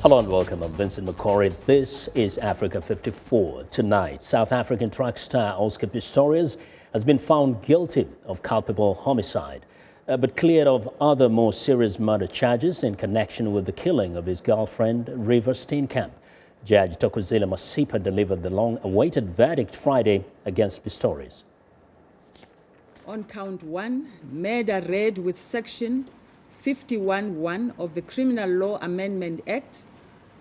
Hello and welcome. I'm Vincent Makori. This is Africa 54. Tonight, South African track star Oscar Pistorius has been found guilty of culpable homicide, but cleared of other more serious murder charges in connection with the killing of his girlfriend, Reeva Steenkamp. Judge Thokozile Masipa delivered the long-awaited verdict Friday against Pistorius. On count 1, murder read with Section 51(1) of the Criminal Law Amendment Act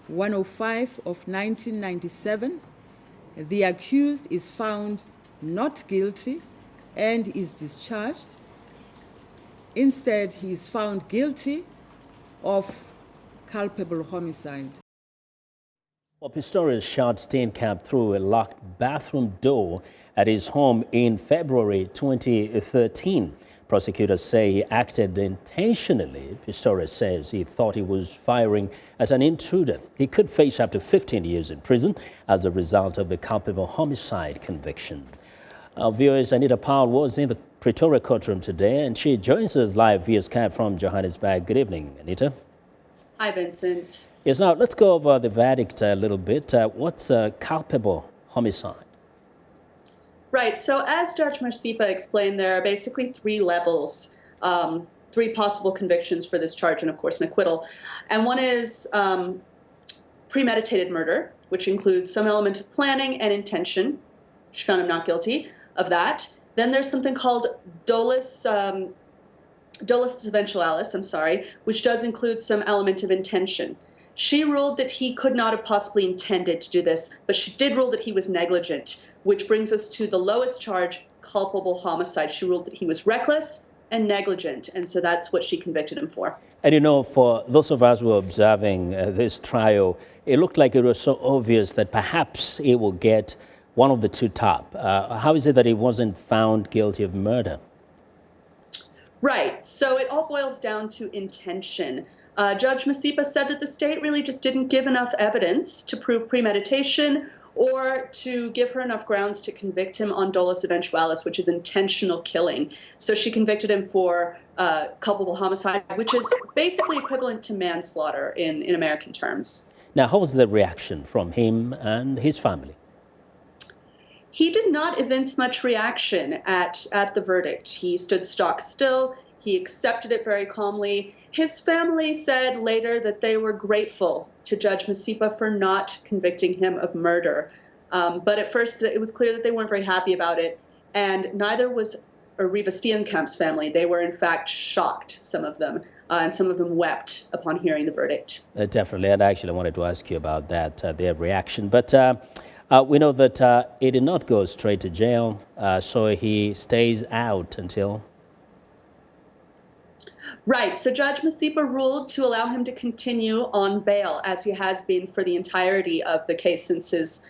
105 of 1997, the accused is found not guilty and is discharged. Instead, he is found guilty of culpable homicide. Well, Pistorius shot Steenkamp through a locked bathroom door at his home in February 2013. Prosecutors say he acted intentionally. Pistorius says he thought he was firing at an intruder. He could face up to 15 years in prison as a result of the culpable homicide conviction. Our viewers, Anita Powell was in the Pretoria courtroom today, and she joins us live via Skype from Johannesburg. Good evening, Anita. Hi, Vincent. Yes, now let's go over the verdict a little bit. What's a culpable homicide? Right, so as Judge Masipa explained, there are basically three levels, three possible convictions for this charge and, of course, an acquittal. And one is premeditated murder, which includes some element of planning and intention. She found him not guilty of that. Then there's something called dolus eventualis, which does include some element of intention. She ruled that he could not have possibly intended to do this, but she did rule that he was negligent, which brings us to the lowest charge, culpable homicide. She ruled that he was reckless and negligent, and so that's what she convicted him for. And you know, for those of us who are observing this trial, it looked like it was so obvious that perhaps he will get one of the two top. How is it that he wasn't found guilty of murder? Right, so it all boils down to intention. Judge Masipa said that the state really just didn't give enough evidence to prove premeditation or to give her enough grounds to convict him on dolus eventualis, which is intentional killing. So she convicted him for culpable homicide, which is basically equivalent to manslaughter in American terms. Now, how was the reaction from him and his family? He did not evince much reaction at the verdict. He stood stock still. He accepted it very calmly. His family said later that they were grateful to Judge Masipa for not convicting him of murder. But at first, it was clear that they weren't very happy about it. And neither was Reeva Steenkamp's family. They were, in fact, shocked, some of them. And some of them wept upon hearing the verdict. Definitely. And actually, I wanted to ask you about that, their reaction. But we know that he did not go straight to jail, so he stays out until... Right, so Judge Masipa ruled to allow him to continue on bail, as he has been for the entirety of the case since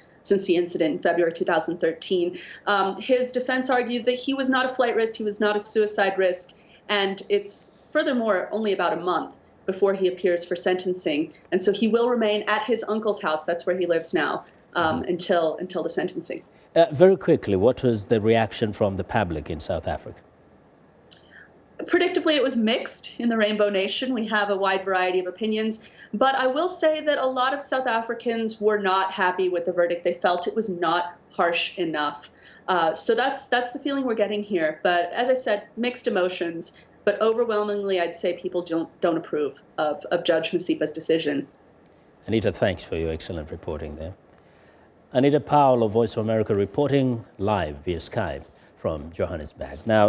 the incident in February 2013. His defense argued that he was not a flight risk, he was not a suicide risk, and it's furthermore only about a month before he appears for sentencing. And so he will remain at his uncle's house, that's where he lives now, until the sentencing. Very quickly, what was the reaction from the public in South Africa? Predictably, it was mixed in the Rainbow Nation. We have a wide variety of opinions, but I will say that a lot of South Africans were not happy with the verdict. They felt it was not harsh enough. So that's the feeling we're getting here. But as I said, mixed emotions, but overwhelmingly, I'd say people don't approve of Judge Masipa's decision. Anita, thanks for your excellent reporting there. Anita Powell of Voice of America reporting live via Skype from Johannesburg. Now,